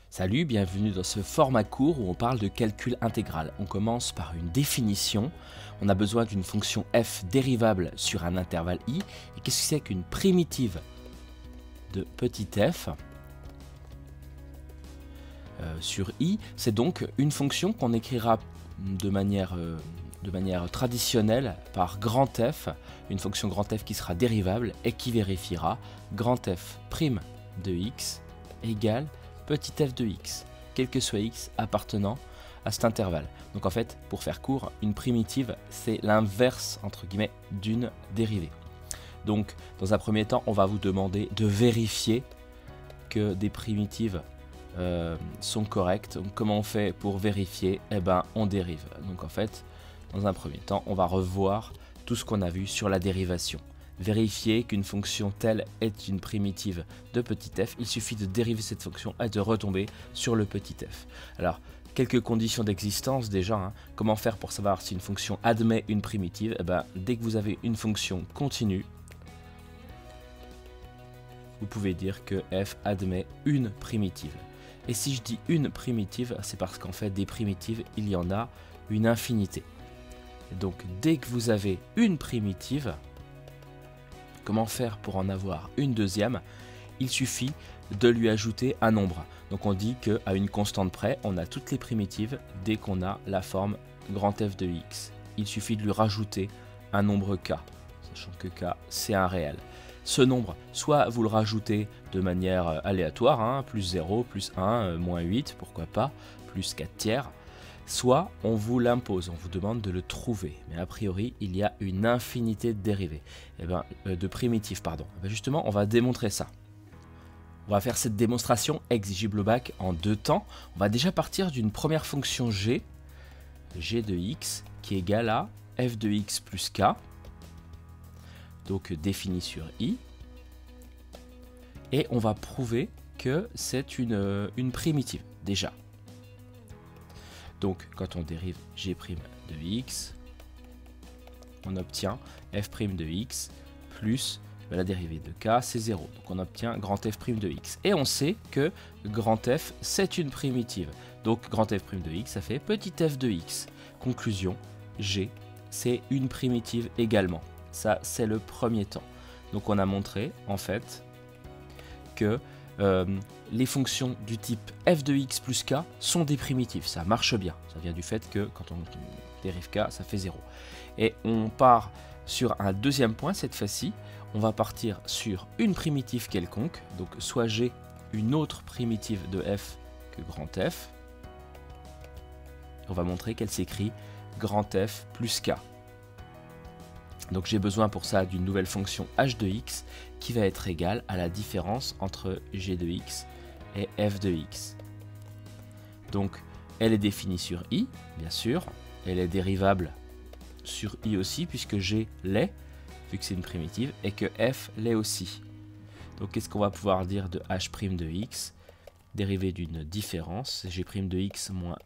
Salut, bienvenue dans ce format court où on parle de calcul intégral. On commence par une définition. On a besoin d'une fonction f dérivable sur un intervalle i. Et qu'est-ce que c'est qu'une primitive de petit f sur i? C'est donc une fonction qu'on écrira de manière traditionnelle par grand F, une fonction grand F qui sera dérivable et qui vérifiera grand F' de x égale petit f de x, quel que soit x appartenant à cet intervalle. Donc en fait, pour faire court, une primitive, c'est l'inverse, entre guillemets, d'une dérivée. Donc, dans un premier temps, on va vous demander de vérifier que des primitives sont correctes. Donc, comment on fait pour vérifier? Eh ben, on dérive. Donc en fait, dans un premier temps, on va revoir tout ce qu'on a vu sur la dérivation. Vérifier qu'une fonction telle est une primitive de petit f, il suffit de dériver cette fonction et de retomber sur le petit f. Alors, quelques conditions d'existence déjà. Comment faire pour savoir si une fonction admet une primitive? Eh ben, dès que vous avez une fonction continue, vous pouvez dire que f admet une primitive. Et si je dis une primitive, c'est parce qu'en fait, des primitives, il y en a une infinité. Et donc, dès que vous avez une primitive, comment faire pour en avoir une deuxième? Il suffit de lui ajouter un nombre. Donc on dit qu'à une constante près, on a toutes les primitives dès qu'on a la forme grand F de x. Il suffit de lui rajouter un nombre k, sachant que k c'est un réel. Ce nombre, soit vous le rajoutez de manière aléatoire, plus 0, plus 1, moins 8, pourquoi pas, plus 4 tiers, soit on vous l'impose, on vous demande de le trouver. Mais a priori, il y a une infinité de dérivées, de primitives, pardon. Justement, on va démontrer ça. On va faire cette démonstration exigible au bac en deux temps. On va déjà partir d'une première fonction g de x, qui est égale à f de x plus k, donc définie sur i. Et on va prouver que c'est une primitive, déjà. Donc, quand on dérive g' de x, on obtient f' de x plus la dérivée de k, c'est 0. Donc, on obtient grand f' de x. Et on sait que grand f, c'est une primitive. Donc, grand f' de x, ça fait petit f de x. Conclusion, g, c'est une primitive également. Ça, c'est le premier temps. Donc, on a montré, en fait, que les fonctions du type f de x plus k sont des primitives. Ça marche bien. Ça vient du fait que quand on dérive k, ça fait 0. Et on part sur un deuxième point cette fois-ci. On va partir sur une primitive quelconque. Donc soit g, une autre primitive de f que grand F. On va montrer qu'elle s'écrit grand F plus k. Donc j'ai besoin pour ça d'une nouvelle fonction h de x qui va être égale à la différence entre g de x et f de x. Donc elle est définie sur i, bien sûr. Elle est dérivable sur i aussi puisque g l'est, vu que c'est une primitive, et que f l'est aussi. Donc qu'est-ce qu'on va pouvoir dire de h' de x? Dérivée d'une différence, g' de x moins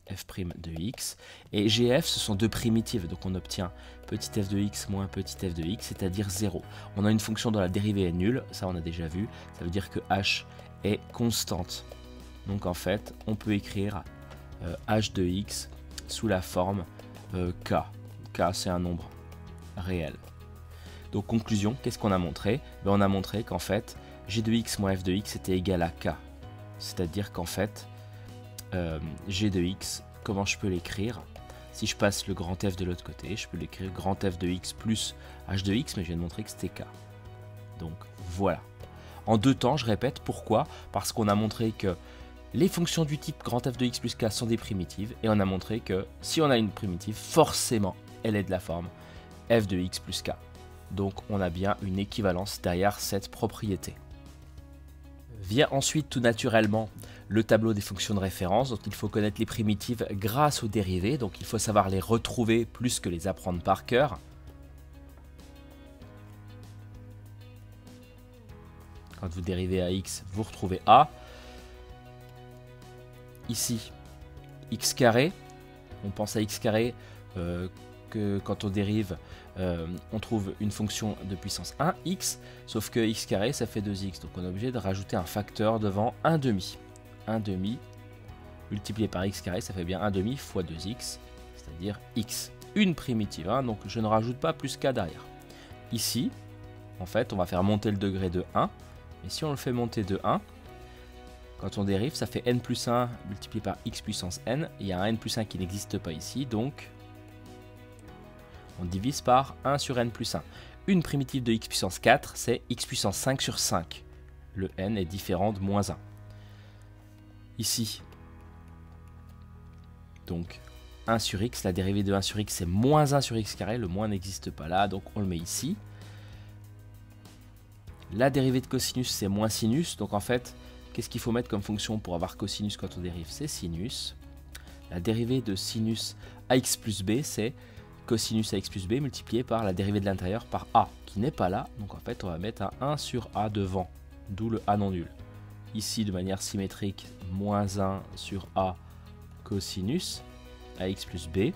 f' de x, et gf ce sont deux primitives, donc on obtient petit f de x moins petit f de x, c'est-à-dire 0. On a une fonction dont la dérivée est nulle, ça on a déjà vu, ça veut dire que h est constante. Donc en fait, on peut écrire h de x sous la forme k. K c'est un nombre réel. Donc conclusion, qu'est-ce qu'on a montré? On a montré qu'en fait, g de x moins f de x était égal à k. C'est-à-dire qu'en fait, g de x, comment je peux l'écrire? Si je passe le grand f de l'autre côté, je peux l'écrire grand f de x plus h de x, mais je viens de montrer que c'était k. Donc voilà. En deux temps, je répète, pourquoi? Parce qu'on a montré que les fonctions du type grand f de x plus k sont des primitives, et on a montré que si on a une primitive, forcément, elle est de la forme f de x plus k. Donc on a bien une équivalence derrière cette propriété. Vient ensuite tout naturellement le tableau des fonctions de référence, donc il faut connaître les primitives grâce aux dérivées, donc il faut savoir les retrouver plus que les apprendre par cœur. Quand vous dérivez à x, vous retrouvez a. Ici, x carré, on pense à x carré que quand on dérive, on trouve une fonction de puissance 1, x, sauf que x carré ça fait 2x, donc on est obligé de rajouter un facteur devant 1 demi. 1 demi multiplié par x carré, ça fait bien 1 demi fois 2x, c'est-à-dire x. Une primitive, hein, donc je ne rajoute pas plus k derrière. Ici, en fait, on va faire monter le degré de 1, et si on le fait monter de 1, quand on dérive, ça fait n plus 1 multiplié par x puissance n, il y a un n plus 1 qui n'existe pas ici, donc on divise par 1 sur n plus 1. Une primitive de x puissance 4, c'est x puissance 5 sur 5. Le n est différent de moins 1. Ici, donc 1 sur x, la dérivée de 1 sur x c'est moins 1 sur x carré, le moins n'existe pas là, donc on le met ici. La dérivée de cosinus c'est moins sinus, donc en fait, qu'est-ce qu'il faut mettre comme fonction pour avoir cosinus quand on dérive? C'est sinus. La dérivée de sinus ax plus b, c'est cosinus ax plus b multiplié par la dérivée de l'intérieur par a, qui n'est pas là, donc en fait on va mettre un 1 sur a devant, d'où le a non nul. Ici de manière symétrique, moins 1 sur a cosinus ax plus b. Et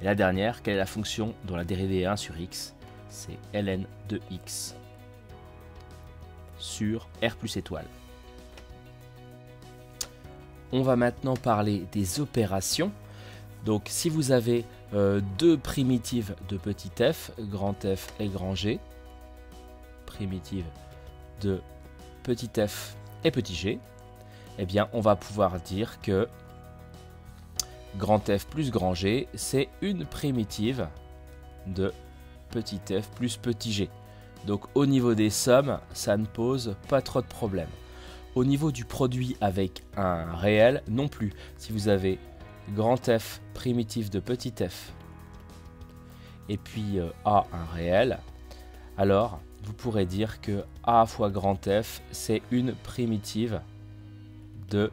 la dernière, quelle est la fonction dont la dérivée est 1 sur x? C'est ln de x sur r plus étoile. On va maintenant parler des opérations. Donc si vous avez deux primitives de petit f, grand F et grand G, primitive de petit f et petit g, eh bien on va pouvoir dire que grand F plus grand G, c'est une primitive de petit f plus petit g. Donc au niveau des sommes, ça ne pose pas trop de problème. Au niveau du produit avec un réel, non plus. Si vous avez grand F primitif de petit f et puis A un réel, alors vous pourrez dire que A fois grand F, c'est une primitive de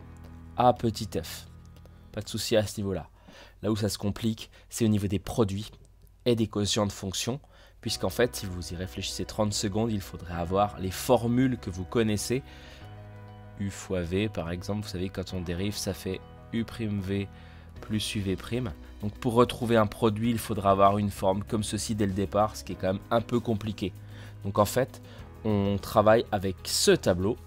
A petit f. Pas de souci à ce niveau-là. Là où ça se complique, c'est au niveau des produits et des quotients de fonctions, puisqu'en fait, si vous y réfléchissez 30 secondes, il faudrait avoir les formules que vous connaissez. U fois V, par exemple, vous savez, quand on dérive, ça fait U'V plus UV'. Donc pour retrouver un produit, il faudra avoir une forme comme ceci dès le départ, ce qui est quand même un peu compliqué. Donc en fait, on travaille avec ce tableau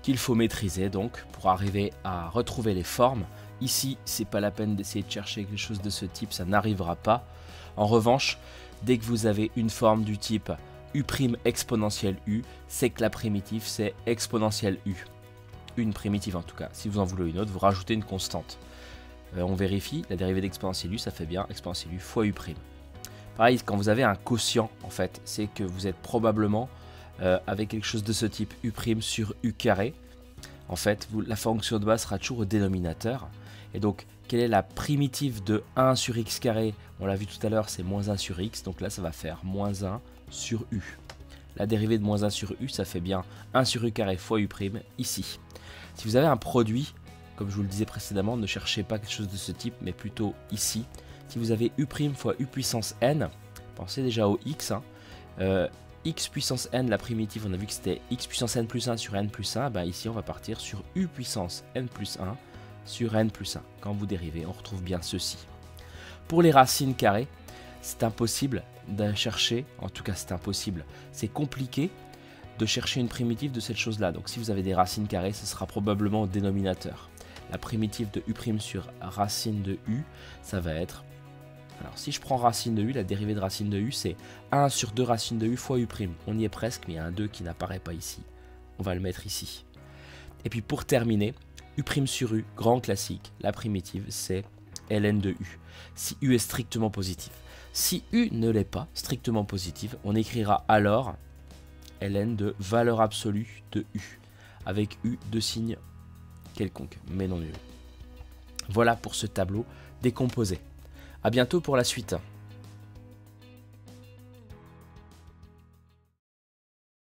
qu'il faut maîtriser donc pour arriver à retrouver les formes. Ici, c'est pas la peine d'essayer de chercher quelque chose de ce type, ça n'arrivera pas. En revanche, dès que vous avez une forme du type U' exponentielle U, c'est que la primitive c'est exponentielle U. Une primitive en tout cas. Si vous en voulez une autre, vous rajoutez une constante. On vérifie, la dérivée d'exponentielle U, ça fait bien exponentielle U fois U'. Pareil, quand vous avez un quotient, en fait, c'est que vous êtes probablement avec quelque chose de ce type U' sur U carré. En fait, la fonction de base sera toujours au dénominateur. Et donc, quelle est la primitive de 1 sur x carré? On l'a vu tout à l'heure, c'est moins 1 sur x. Donc là, ça va faire moins 1 sur u. La dérivée de moins 1 sur u, ça fait bien 1 sur u carré fois u' ici. Si vous avez un produit, comme je vous le disais précédemment, ne cherchez pas quelque chose de ce type, mais plutôt ici. Si vous avez u' fois u puissance n, pensez déjà au x. X puissance n, la primitive, on a vu que c'était x puissance n plus 1 sur n plus 1. Ben ici, on va partir sur u puissance n plus 1 sur n plus 1. Quand vous dérivez, on retrouve bien ceci. Pour les racines carrées, c'est impossible de chercher, en tout cas c'est impossible, c'est compliqué de chercher une primitive de cette chose-là. Donc si vous avez des racines carrées, ce sera probablement au dénominateur. La primitive de u' sur racine de u, ça va être... Alors si je prends racine de u, la dérivée de racine de u, c'est 1 sur 2 racine de u fois u'. On y est presque, mais il y a un 2 qui n'apparaît pas ici. On va le mettre ici. Et puis pour terminer, u' sur u, grand classique, la primitive, c'est ln de u, si u est strictement positif. Si u ne l'est pas, strictement positif, on écrira alors ln de valeur absolue de u, avec u de signe quelconque, mais non nul. Voilà pour ce tableau décomposé. A bientôt pour la suite.